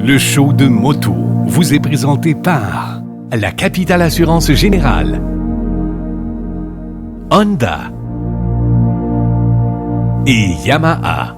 Le show de moto vous est présenté par la Capitale Assurance Générale, Honda et Yamaha.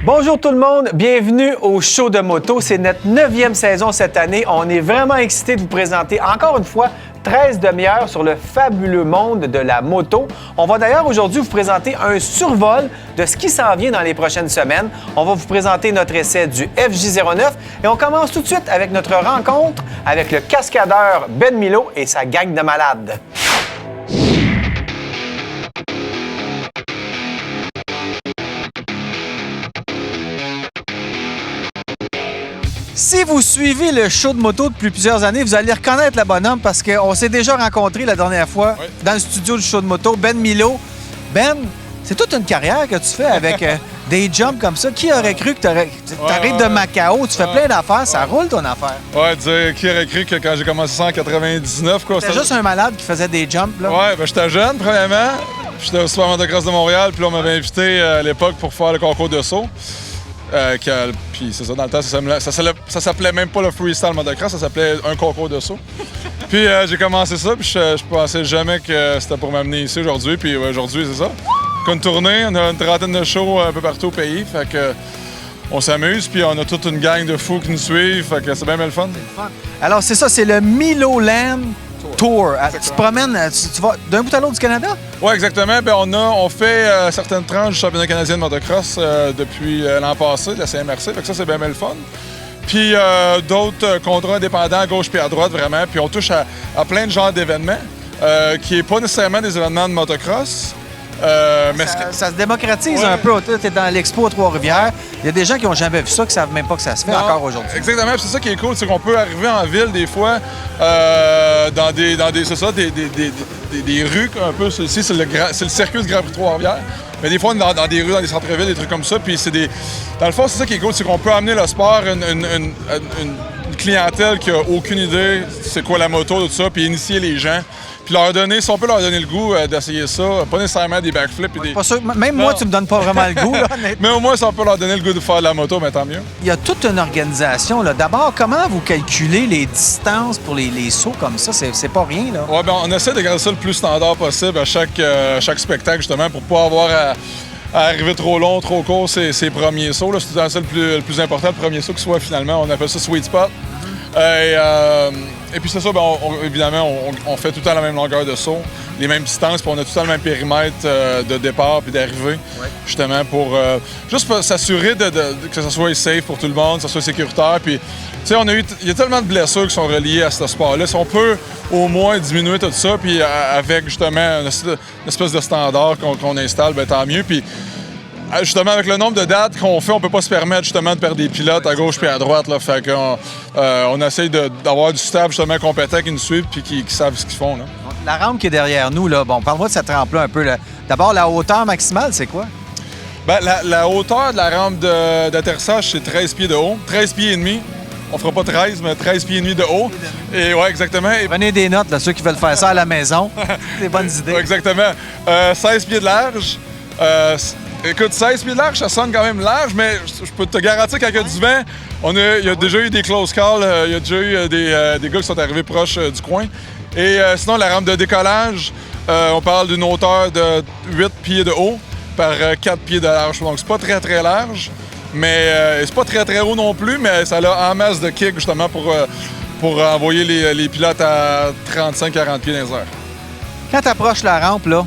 Bonjour tout le monde, bienvenue au show de moto. C'est notre 9e saison cette année. On est vraiment excités de vous présenter encore une fois 13 demi-heures sur le fabuleux monde de la moto. On va d'ailleurs aujourd'hui vous présenter un survol de ce qui s'en vient dans les prochaines semaines. On va vous présenter notre essai du FJ09 et on commence tout de suite avec notre rencontre avec le cascadeur Ben Milo et sa gang de malades. Si vous suivez le show de moto depuis plusieurs années, vous allez reconnaître le bonhomme parce qu'on s'est déjà rencontré la dernière fois dans le studio du show de moto, Ben Milo. Ben, c'est toute une carrière que tu fais avec des jumps comme ça. Qui aurait cru que tu arrives de Macao, tu fais plein d'affaires, ça roule ton affaire? Ouais, dire qui aurait cru que quand j'ai commencé ça en 99, quoi. C'était juste un malade qui faisait des jumps, là? Ouais, ben j'étais jeune, premièrement. J'étais au Super Motocross de Montréal, puis là, on m'avait invité à l'époque pour faire le concours de saut. Puis c'est ça, dans le temps, ça s'appelait même pas le freestyle motocross, ça s'appelait un concours de saut. Puis j'ai commencé ça, puis je pensais jamais que c'était pour m'amener ici aujourd'hui. Puis aujourd'hui, c'est ça. Une tournée, on a une trentaine de shows un peu partout au pays, fait que on s'amuse, puis on a toute une gang de fous qui nous suivent, fait que c'est bien le fun. Alors c'est ça, c'est le Milo Land Tour. Tu te promènes, tu vas d'un bout à l'autre du Canada? Oui, exactement. Bien, on fait certaines tranches du championnat canadien de motocross depuis l'an passé, de la CMRC. Fait que ça, c'est bien le fun. Puis d'autres contrats indépendants à gauche puis à droite, vraiment. Puis on touche à plein de genres d'événements, qui n'est pas nécessairement des événements de motocross. Mais ça se démocratise un peu. Tu es dans l'Expo à Trois-Rivières. Il y a des gens qui n'ont jamais vu ça, qui ne savent même pas que ça se fait encore aujourd'hui. Exactement. C'est ça qui est cool, c'est qu'on peut arriver en ville des fois dans des rues un peu. Ici, c'est le circuit du Grand Prix Trois-Rivières. Mais des fois, dans des rues, dans des centres-villes, des trucs comme ça. Puis dans le fond, c'est ça qui est cool, c'est qu'on peut amener le sport à une clientèle qui n'a aucune idée c'est quoi la moto, tout ça, puis initier les gens. Puis leur donner, si on peut leur donner le goût d'essayer ça, pas nécessairement des backflips. Pas sûr. Même moi, tu me donnes pas vraiment le goût. Là, mais au moins, si on peut leur donner le goût de faire de la moto, bien, tant mieux. Il y a toute une organisation. D'abord, comment vous calculez les distances pour les sauts comme ça? C'est pas rien, là. Oui, bien, on essaie de garder ça le plus standard possible à chaque spectacle, justement, pour pas avoir à arriver trop long, trop court, ces premiers sauts. C'est tout le temps ça le plus important, le premier saut qui soit finalement, on appelle ça sweet spot. Et puis c'est ça, évidemment, on fait tout le temps la même longueur de saut, les mêmes distances, puis on a tout le temps le même périmètre de départ puis d'arrivée, justement pour juste s'assurer que ça soit safe pour tout le monde, que ça soit sécuritaire. Puis, tu sais, il y a tellement de blessures qui sont reliées à ce sport-là. Si on peut au moins diminuer tout ça, puis avec justement une espèce de standard qu'on installe, bien, tant mieux. Puis, justement, avec le nombre de dates qu'on fait, on peut pas se permettre justement de perdre des pilotes à gauche puis à droite. Là. Fait qu'on on essaye d'avoir du staff justement compétent qui nous suivent puis qui savent ce qu'ils font. Là. La rampe qui est derrière nous, là, parle-moi de cette rampe-là un peu. Là. D'abord, la hauteur maximale, c'est quoi? Bien, la hauteur de la rampe d'atterrissage, c'est 13 pieds de haut, 13 pieds et demi. On fera pas 13, mais 13 pieds et demi de haut. Et ouais, exactement. Prenez des notes, là, ceux qui veulent faire ça à la maison. Des bonnes idées. Ouais, exactement. 16 pieds de large. Écoute, 16 pieds de large, ça sonne quand même large, mais je peux te garantir qu'avec du vent, il y a déjà eu des close calls, il y a déjà eu des gars qui sont arrivés proches du coin. Et sinon, la rampe de décollage, on parle d'une hauteur de 8 pieds de haut par 4 pieds de large. Donc, c'est pas très, très large, mais c'est pas très, très haut non plus, mais ça a en masse de kick, justement, pour envoyer les pilotes à 35-40 pieds dans les airs. Quand tu approches la rampe, là,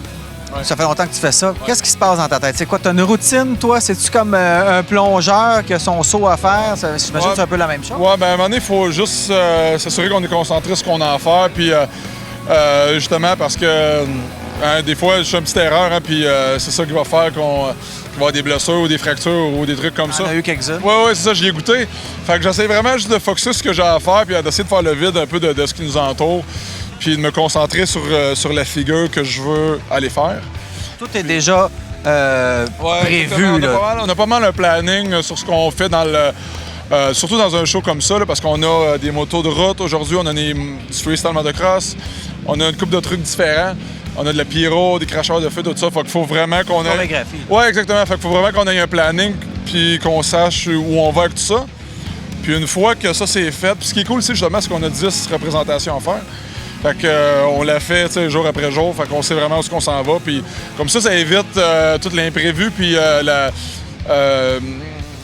ça fait longtemps que tu fais ça. Qu'est-ce qui se passe dans ta tête? C'est quoi? Tu as une routine, toi? C'est-tu comme un plongeur qui a son saut à faire? J'imagine que c'est un peu la même chose. Oui, bien, à un moment donné, il faut juste s'assurer qu'on est concentré sur ce qu'on a à faire. Puis, justement, parce que des fois, je fais une petite erreur, puis c'est ça qui va faire va y avoir des blessures ou des fractures ou des trucs comme ça. On a eu quelques-uns. Ouais, c'est ça, j'y ai goûté. Fait que j'essaie vraiment juste de focusser sur ce que j'ai à faire puis d'essayer de faire le vide un peu de ce qui nous entoure puis de me concentrer sur la figure que je veux aller faire. Tout est déjà prévu. On a pas mal un planning sur ce qu'on fait dans le... surtout dans un show comme ça, là, parce qu'on a des motos de route. Aujourd'hui, on a du freestyle motocross. On a une couple de trucs différents. On a de la pyro, des cracheurs de feu, tout ça. Fait qu'il faut vraiment qu'on ait... Chorégraphie. Ouais, exactement. Fait qu'il faut vraiment qu'on ait un planning puis qu'on sache où on va avec tout ça. Puis une fois que ça, c'est fait... Puis ce qui est cool, justement, c'est qu'on a 10 représentations à faire. Fait qu'on l'a fait jour après jour. Fait qu'on sait vraiment où on s'en va. Puis comme ça évite tout l'imprévu. Puis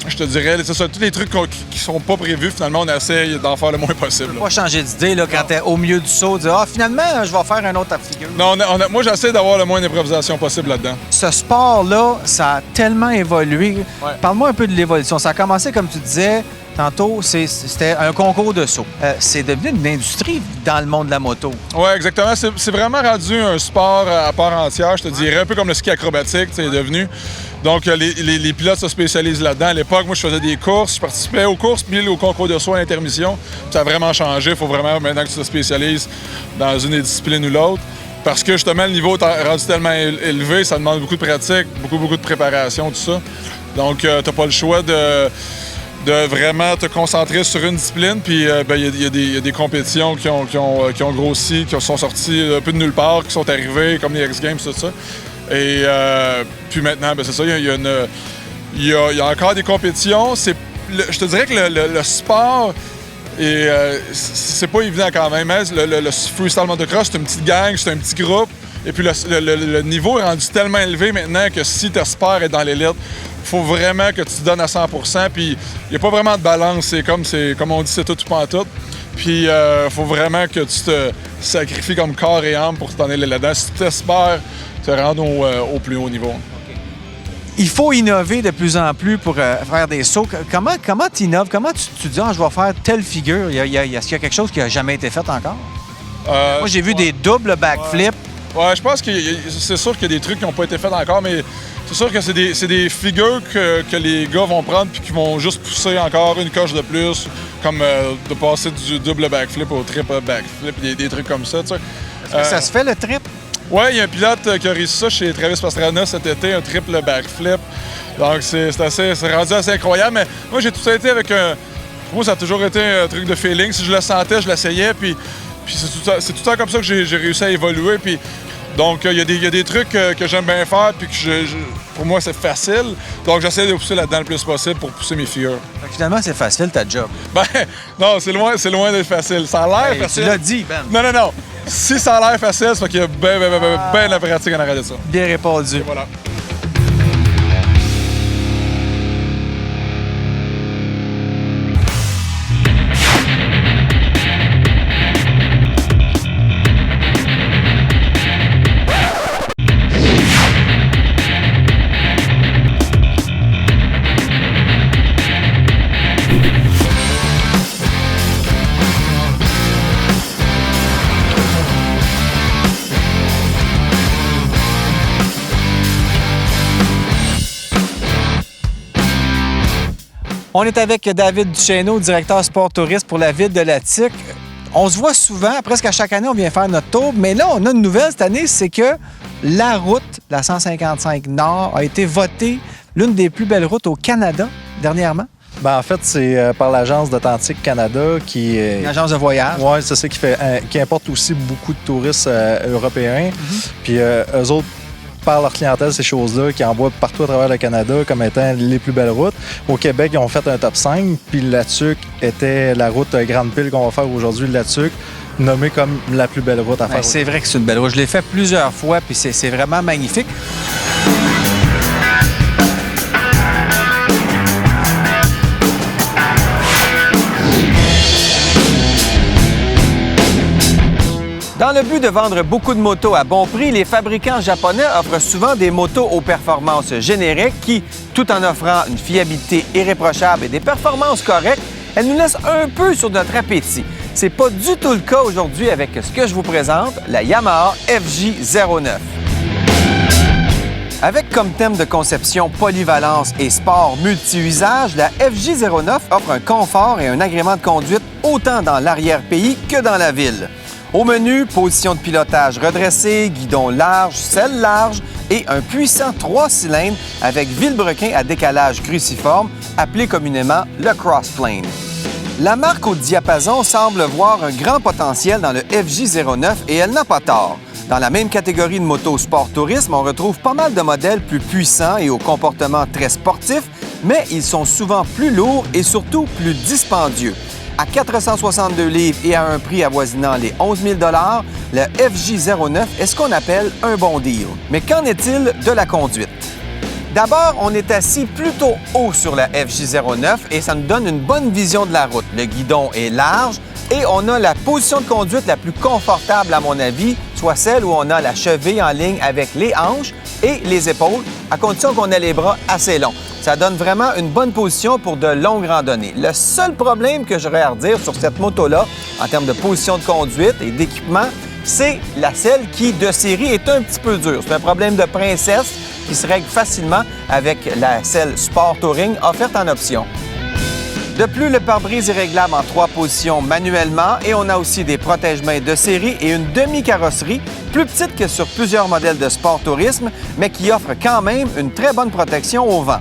je te dirais, c'est ça, tous les trucs qui sont pas prévus, finalement, on essaie d'en faire le moins possible. Tu peux pas changer d'idée là, quand t'es au milieu du saut, dire « Ah, finalement, je vais faire un autre figure. » Non, moi, j'essaie d'avoir le moins d'improvisation possible là-dedans. Ce sport-là, ça a tellement évolué. Ouais. Parle-moi un peu de l'évolution. Ça a commencé, comme tu disais tantôt, c'était un concours de saut. C'est devenu une industrie dans le monde de la moto. Oui, exactement. C'est vraiment rendu un sport à part entière, je te dirais, un peu comme le ski acrobatique, c'est devenu. Donc, les pilotes se spécialisent là-dedans. À l'époque, moi, je faisais des courses, je participais aux courses, puis au concours de saut à l'intermission. Ça a vraiment changé. Il faut vraiment, maintenant que tu te spécialises dans une des disciplines ou l'autre. Parce que, justement, le niveau est rendu tellement élevé, ça demande beaucoup de pratique, beaucoup de préparation, tout ça. Donc, tu n'as pas le choix de vraiment te concentrer sur une discipline. Puis, il y a des compétitions qui ont grossi, qui sont sorties un peu de nulle part, qui sont arrivées, comme les X Games, tout ça. Et puis maintenant, c'est ça, il y a encore des compétitions. Je te dirais que le sport, c'est pas évident quand même. Hein? Le freestyle motocross, c'est une petite gang, c'est un petit groupe. Et puis le niveau est rendu tellement élevé maintenant que si tu espères être dans l'élite, il faut vraiment que tu te donnes à 100%. Puis il n'y a pas vraiment de balance. C'est comme on dit, c'est tout ou pas en tout. Puis il faut vraiment que tu te sacrifies comme corps et âme pour t'en aller là-dedans. Si tu espères te rendre au plus haut niveau. Il faut innover de plus en plus pour faire des sauts. Comment tu innoves? Comment tu dis « je vais faire telle figure ». Est-ce qu'il y a quelque chose qui n'a jamais été fait encore? Moi, j'ai vu des doubles backflips. Ouais, je pense que c'est sûr qu'il y a des trucs qui n'ont pas été faits encore, mais c'est sûr que c'est des figures que les gars vont prendre puis qui vont juste pousser encore une coche de plus, comme de passer du double backflip au triple backflip, des trucs comme ça, tu sais. Est-ce que ça se fait, le trip? Oui, il y a un pilote qui a réussi ça chez Travis Pastrana cet été, un triple backflip. Donc, c'est rendu assez incroyable. Mais moi, j'ai tout ça été avec un... Pour moi, ça a toujours été un truc de feeling. Si je le sentais, je l'essayais. Puis c'est tout le temps comme ça que j'ai réussi à évoluer. Puis, donc, il y a des trucs que j'aime bien faire. Puis que pour moi, c'est facile. Donc, j'essaie de pousser là-dedans le plus possible pour pousser mes figures. Finalement, c'est facile, ta job. Ben, non, c'est loin d'être facile. Ça a l'air facile. Tu l'as dit, Ben. Non. Si ça a l'air facile, c'est parce qu'il y a bien de la pratique en arrière de ça. Bien répondu. Et voilà. On est avec David Duchesneau, directeur sport touriste pour la ville de Latic. On se voit souvent, presque à chaque année, on vient faire notre tour, mais là, on a une nouvelle cette année, c'est que la route, la 155 Nord, a été votée l'une des plus belles routes au Canada dernièrement. Ben, en fait, c'est par l'Agence d'Authentique Canada qui... Une agence de voyage. Oui, c'est ça qui importe aussi beaucoup de touristes européens. Puis eux autres, par leur clientèle, ces choses-là, qui envoient partout à travers le Canada comme étant les plus belles routes. Au Québec, ils ont fait un top 5, puis Latuc était la route Grande Pile qu'on va faire aujourd'hui, Latuc, nommée comme la plus belle route à faire. C'est vrai que c'est une belle route. Je l'ai fait plusieurs fois, puis c'est vraiment magnifique. Dans le but de vendre beaucoup de motos à bon prix, les fabricants japonais offrent souvent des motos aux performances génériques qui, tout en offrant une fiabilité irréprochable et des performances correctes, elles nous laissent un peu sur notre appétit. C'est pas du tout le cas aujourd'hui avec ce que je vous présente, la Yamaha FJ09. Avec comme thème de conception polyvalence et sport multi-usage, la FJ09 offre un confort et un agrément de conduite autant dans l'arrière-pays que dans la ville. Au menu, position de pilotage redressée, guidon large, selle large et un puissant 3 cylindres avec vilebrequin à décalage cruciforme, appelé communément le crossplane. La marque au diapason semble voir un grand potentiel dans le FJ09 et elle n'a pas tort. Dans la même catégorie de moto sport tourisme, on retrouve pas mal de modèles plus puissants et au comportement très sportif, mais ils sont souvent plus lourds et surtout plus dispendieux. À 462 livres et à un prix avoisinant les 11 000 le FJ09 est ce qu'on appelle un bon deal. Mais qu'en est-il de la conduite? D'abord, on est assis plutôt haut sur la FJ09 et ça nous donne une bonne vision de la route. Le guidon est large et on a la position de conduite la plus confortable, à mon avis, soit celle où on a la cheville en ligne avec les hanches et les épaules, à condition qu'on ait les bras assez longs. Ça donne vraiment une bonne position pour de longues randonnées. Le seul problème que j'aurais à redire sur cette moto-là, en termes de position de conduite et d'équipement, c'est la selle qui, de série, est un petit peu dure. C'est un problème de princesse qui se règle facilement avec la selle Sport Touring offerte en option. De plus, le pare-brise est réglable en 3 positions manuellement et on a aussi des protège-mains de série et une demi-carrosserie, plus petite que sur plusieurs modèles de sport tourisme, mais qui offre quand même une très bonne protection au vent.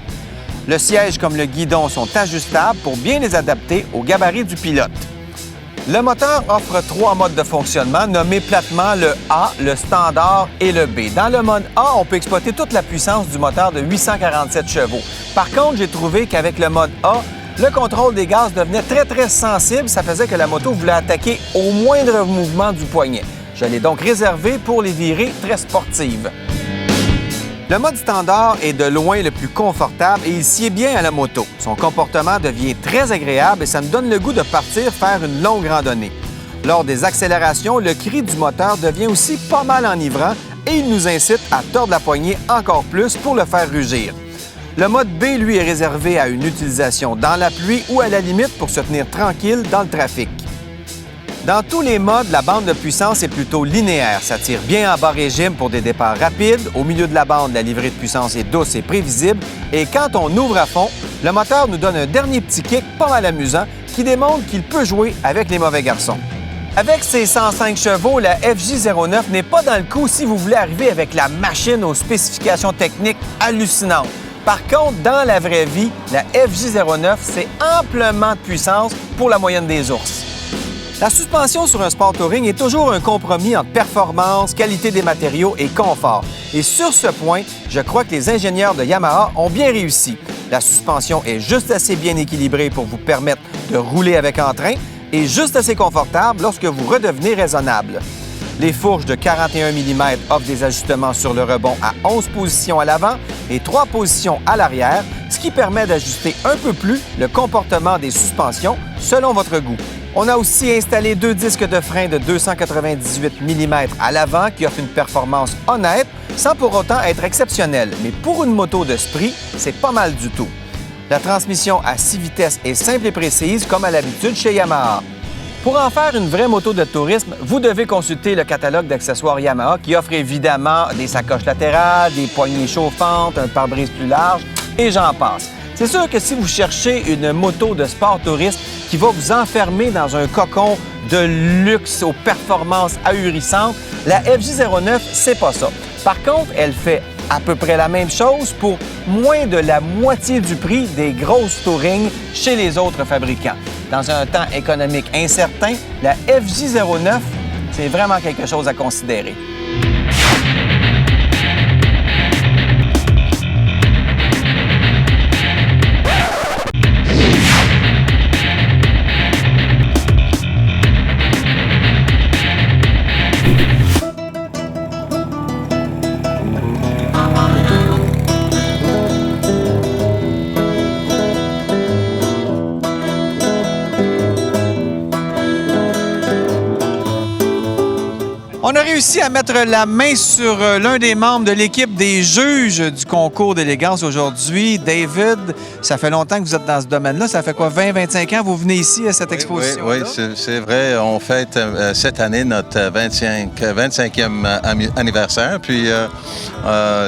Le siège comme le guidon sont ajustables pour bien les adapter au gabarit du pilote. Le moteur offre 3 modes de fonctionnement, nommés platement le A, le standard et le B. Dans le mode A, on peut exploiter toute la puissance du moteur de 847 chevaux. Par contre, j'ai trouvé qu'avec le mode A, le contrôle des gaz devenait très sensible. Ça faisait que la moto voulait attaquer au moindre mouvement du poignet. Je l'ai donc réservé pour les virées très sportives. Le mode standard est de loin le plus confortable et il sied bien à la moto. Son comportement devient très agréable et ça me donne le goût de partir faire une longue randonnée. Lors des accélérations, le cri du moteur devient aussi pas mal enivrant et il nous incite à tordre la poignée encore plus pour le faire rugir. Le mode B, lui, est réservé à une utilisation dans la pluie ou à la limite pour se tenir tranquille dans le trafic. Dans tous les modes, la bande de puissance est plutôt linéaire. Ça tire bien en bas régime pour des départs rapides. Au milieu de la bande, la livrée de puissance est douce et prévisible. Et quand on ouvre à fond, le moteur nous donne un dernier petit kick pas mal amusant qui démontre qu'il peut jouer avec les mauvais garçons. Avec ses 105 chevaux, la FJ09 n'est pas dans le coup si vous voulez arriver avec la machine aux spécifications techniques hallucinantes. Par contre, dans la vraie vie, la FJ09, c'est amplement de puissance pour la moyenne des ours. La suspension sur un sport touring est toujours un compromis entre performance, qualité des matériaux et confort. Et sur ce point, je crois que les ingénieurs de Yamaha ont bien réussi. La suspension est juste assez bien équilibrée pour vous permettre de rouler avec entrain et juste assez confortable lorsque vous redevenez raisonnable. Les fourches de 41 mm offrent des ajustements sur le rebond à 11 positions à l'avant et 3 positions à l'arrière, ce qui permet d'ajuster un peu plus le comportement des suspensions selon votre goût. On a aussi installé 2 disques de frein de 298 mm à l'avant qui offrent une performance honnête sans pour autant être exceptionnelle. Mais pour une moto de ce prix, c'est pas mal du tout. La transmission à 6 vitesses est simple et précise comme à l'habitude chez Yamaha. Pour en faire une vraie moto de tourisme, vous devez consulter le catalogue d'accessoires Yamaha qui offre évidemment des sacoches latérales, des poignées chauffantes, un pare-brise plus large et j'en passe. C'est sûr que si vous cherchez une moto de sport touriste qui va vous enfermer dans un cocon de luxe aux performances ahurissantes, la FJ09, c'est pas ça. Par contre, elle fait à peu près la même chose pour moins de la moitié du prix des grosses touring chez les autres fabricants. Dans un temps économique incertain, la FJ09, c'est vraiment quelque chose à considérer. On a réussi à mettre la main sur l'un des membres de l'équipe des juges du concours d'élégance aujourd'hui. David, ça fait longtemps que vous êtes dans ce domaine-là. Ça fait quoi, 20-25 ans? Vous venez ici à cette exposition? Oui, c'est vrai. On fête cette année notre 25e anniversaire. Puis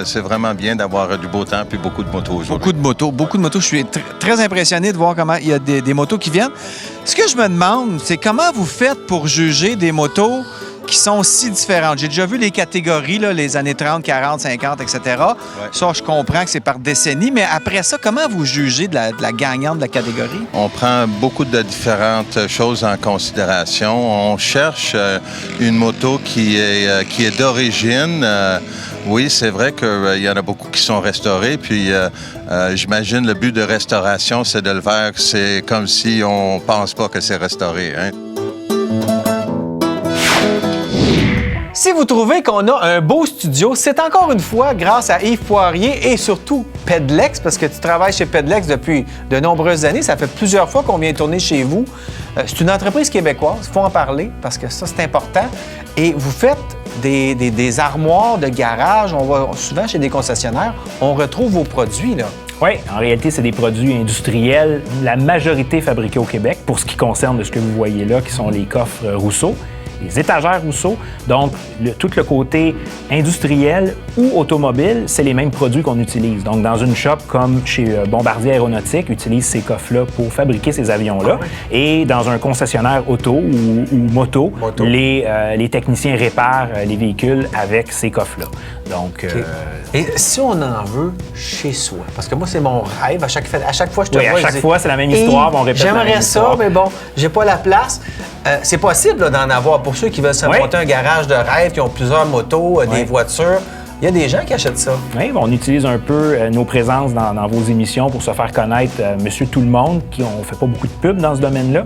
c'est vraiment bien d'avoir du beau temps puis beaucoup de motos aujourd'hui. Beaucoup de motos. Je suis très impressionné de voir comment il y a des motos qui viennent. Ce que je me demande, c'est comment vous faites pour juger des motos qui sont si différentes. J'ai déjà vu les catégories, là, les années 30, 40, 50, etc. Ouais. Ça, je comprends que c'est par décennie, mais après ça, comment vous jugez de la gagnante de la catégorie? On prend beaucoup de différentes choses en considération. On cherche une moto qui est d'origine. Oui, c'est vrai qu'il y en a beaucoup qui sont restaurés, puis j'imagine le but de restauration, c'est de le faire, c'est comme si on pense pas que c'est restauré, hein? Si vous trouvez qu'on a un beau studio, c'est encore une fois grâce à Yves Poirier et surtout Pedlex, parce que tu travailles chez Pedlex depuis de nombreuses années. Ça fait plusieurs fois qu'on vient tourner chez vous. C'est une entreprise québécoise, il faut en parler parce que ça, c'est important. Et vous faites des armoires de garage. On va souvent chez des concessionnaires, on retrouve vos produits, là. Oui, en réalité, c'est des produits industriels, la majorité fabriqués au Québec, pour ce qui concerne de ce que vous voyez là, qui sont les coffres Rousseau. Les étagères Rousseau. Donc, tout le côté industriel ou automobile, c'est les mêmes produits qu'on utilise. Donc, dans une shop comme chez Bombardier Aéronautique, utilise ces coffres-là pour fabriquer ces avions-là. Ah oui. Et dans un concessionnaire auto ou moto. Les techniciens réparent les véhicules avec ces coffres-là. Donc, okay. Et si on en veut chez soi, parce que moi, c'est mon rêve. À chaque fois, je te vois. À chaque fois, c'est la même histoire. On répète la même histoire. J'aimerais ça, mais bon, j'ai pas la place. C'est possible là, d'en avoir pour ceux qui veulent se monter un garage de rêve, qui ont plusieurs motos, des voitures. Il y a des gens qui achètent ça. Oui, on utilise un peu nos présences dans vos émissions pour se faire connaître Monsieur Tout-le-Monde, on ne fait pas beaucoup de pub dans ce domaine-là.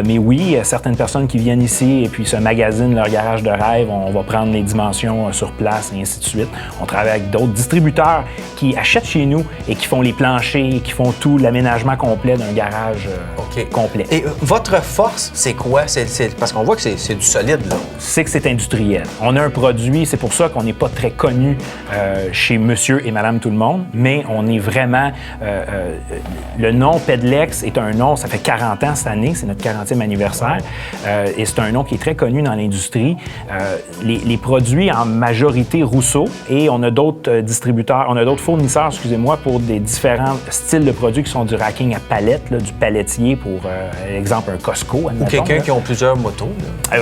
Mais oui, certaines personnes qui viennent ici et puis se magasinent leur garage de rêve, on va prendre les dimensions sur place et ainsi de suite. On travaille avec d'autres distributeurs qui achètent chez nous et qui font les planchers, qui font tout l'aménagement complet d'un garage complet. Et votre force, c'est quoi? Parce qu'on voit que c'est du solide, là. C'est que c'est industriel. On a un produit, c'est pour ça qu'on n'est pas très connu chez Monsieur et Madame Tout-le-Monde, mais on est vraiment... le nom Pedlex est un nom, ça fait 40 ans cette année, c'est notre 40e anniversaire, et c'est un nom qui est très connu dans l'industrie. Les produits en majorité Rousseau, et on a d'autres distributeurs, on a d'autres fournisseurs, excusez-moi, pour des différents styles de produits qui sont du racking à palette, là, du palettier pour, exemple, un Costco. Ou quelqu'un qui a plusieurs motos.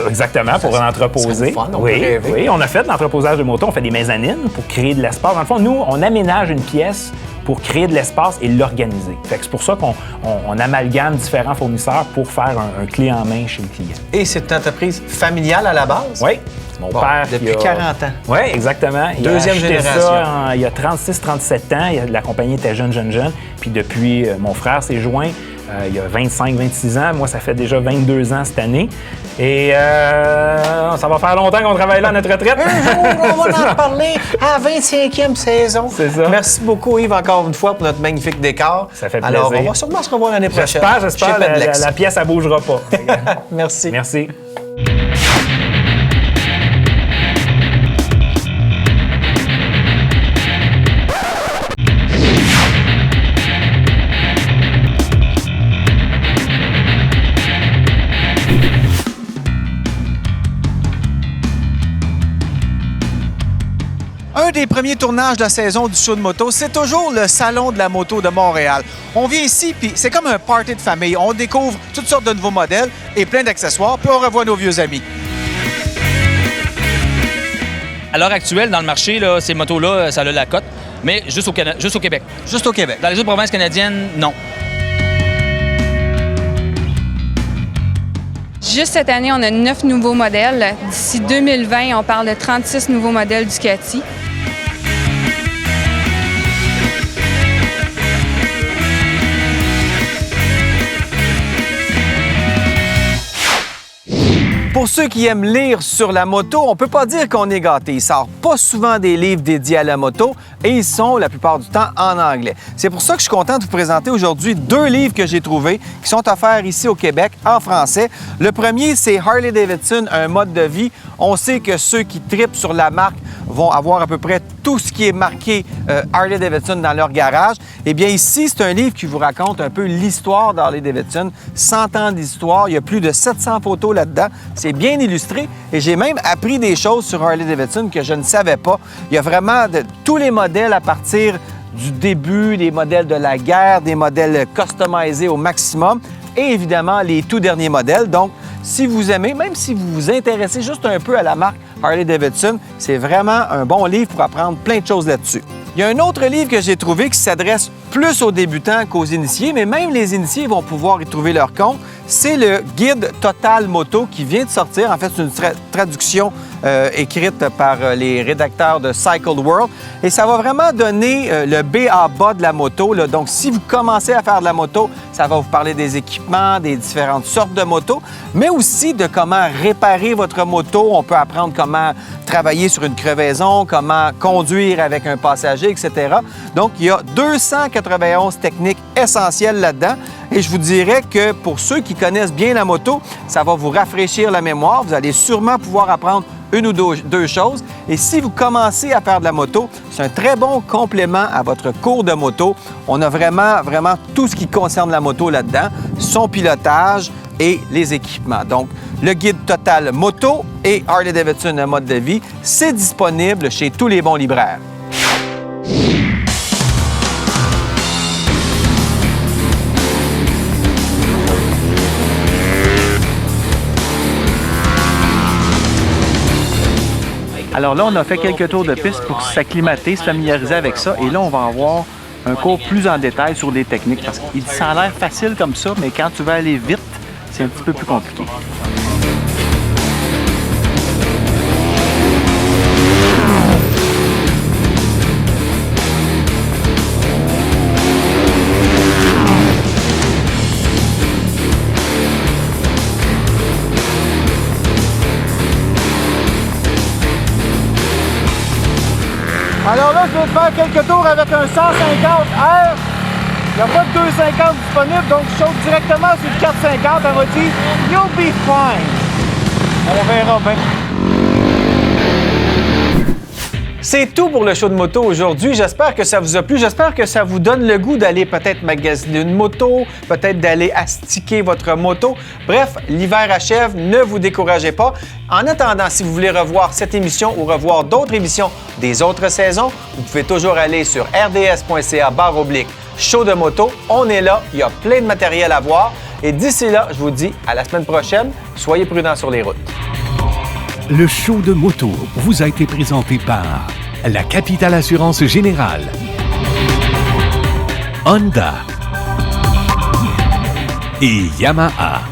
Exactement, pour l'entreposer. Fun, oui, on a fait de l'entreposage de motos, on fait des mezzanines pour créer de l'espace. Dans le fond, nous, on aménage une pièce pour créer de l'espace et l'organiser. C'est pour ça qu'on amalgame différents fournisseurs pour faire un clé en main chez le client. Et c'est une entreprise familiale à la base? Oui. C'est mon père depuis 40 ans. Oui, exactement. Deuxième génération. Ça, il y a 36-37 ans. La compagnie était jeune. Puis depuis, mon frère s'est joint. Il y a 25-26 ans. Moi, ça fait déjà 22 ans cette année. Et ça va faire longtemps qu'on travaille là à notre retraite. Un jour, on va en parler à la 25e saison. C'est ça. Merci beaucoup, Yves, encore une fois, pour notre magnifique décor. Ça fait plaisir. Alors, on va sûrement se revoir l'année prochaine. J'espère. La pièce, elle ne bougera pas. Merci. Merci. Un des premiers tournages de la saison du show de moto, c'est toujours le Salon de la moto de Montréal. On vient ici, puis c'est comme un party de famille. On découvre toutes sortes de nouveaux modèles et plein d'accessoires, puis on revoit nos vieux amis. À l'heure actuelle, dans le marché, là, ces motos-là, ça a la cote, mais juste au Québec. Juste au Québec. Dans les autres provinces canadiennes, non. Juste cette année, on a 9 nouveaux modèles. D'ici 2020, on parle de 36 nouveaux modèles Ducati. Pour ceux qui aiment lire sur la moto, on peut pas dire qu'on est gâté. Il sort pas souvent des livres dédiés à la moto, et ils sont la plupart du temps en anglais. C'est pour ça que je suis content de vous présenter aujourd'hui 2 livres que j'ai trouvés qui sont offerts ici au Québec en français. Le premier, c'est Harley-Davidson, un mode de vie. On sait que ceux qui tripent sur la marque vont avoir à peu près tout ce qui est marqué Harley-Davidson dans leur garage. Eh bien, ici, c'est un livre qui vous raconte un peu l'histoire d'Harley-Davidson, 100 ans d'histoire. Il y a plus de 700 photos là-dedans. C'est bien illustré et j'ai même appris des choses sur Harley-Davidson que je ne savais pas. Il y a vraiment tous les modèles à partir du début, des modèles de la guerre, des modèles customisés au maximum et évidemment les tout derniers modèles. Donc, si vous aimez, même si vous vous intéressez juste un peu à la marque Harley-Davidson, c'est vraiment un bon livre pour apprendre plein de choses là-dessus. Il y a un autre livre que j'ai trouvé qui s'adresse plus aux débutants qu'aux initiés, mais même les initiés vont pouvoir y trouver leur compte. C'est le guide Total Moto qui vient de sortir. En fait, c'est une traduction écrite par les rédacteurs de Cycle World. Et ça va vraiment donner le B à bas de la moto, là. Donc, si vous commencez à faire de la moto, ça va vous parler des équipements, des différentes sortes de motos, mais aussi de comment réparer votre moto. On peut apprendre comment travailler sur une crevaison, comment conduire avec un passager, etc. Donc, il y a 291 techniques essentielles là-dedans. Et je vous dirais que pour ceux qui connaissent bien la moto, ça va vous rafraîchir la mémoire. Vous allez sûrement pouvoir apprendre une ou deux choses. Et si vous commencez à faire de la moto, c'est un très bon complément à votre cours de moto. On a vraiment tout ce qui concerne la moto là-dedans, son pilotage et les équipements. Donc, le guide Total Moto et Harley-Davidson, un mode de vie, c'est disponible chez tous les bons libraires. Alors là, on a fait quelques tours de piste pour s'acclimater, se familiariser avec ça. Et là, on va avoir un cours plus en détail sur les techniques. Parce que ça a l'air facile comme ça, mais quand tu veux aller vite, c'est un petit peu plus compliqué. Alors là, je vais faire quelques tours avec un 150R. Il n'y a pas de 250 disponible, donc je saute directement sur le 450. Elle m'a dit « You'll be fine ». On verra bien. C'est tout pour le show de moto aujourd'hui. J'espère que ça vous a plu. J'espère que ça vous donne le goût d'aller peut-être magasiner une moto, peut-être d'aller astiquer votre moto. Bref, l'hiver achève, ne vous découragez pas. En attendant, si vous voulez revoir cette émission ou revoir d'autres émissions des autres saisons, vous pouvez toujours aller sur rds.ca/show de moto. On est là, il y a plein de matériel à voir. Et d'ici là, je vous dis à la semaine prochaine. Soyez prudents sur les routes. Le show de moto vous a été présenté par la Capitale Assurance Générale, Honda et Yamaha.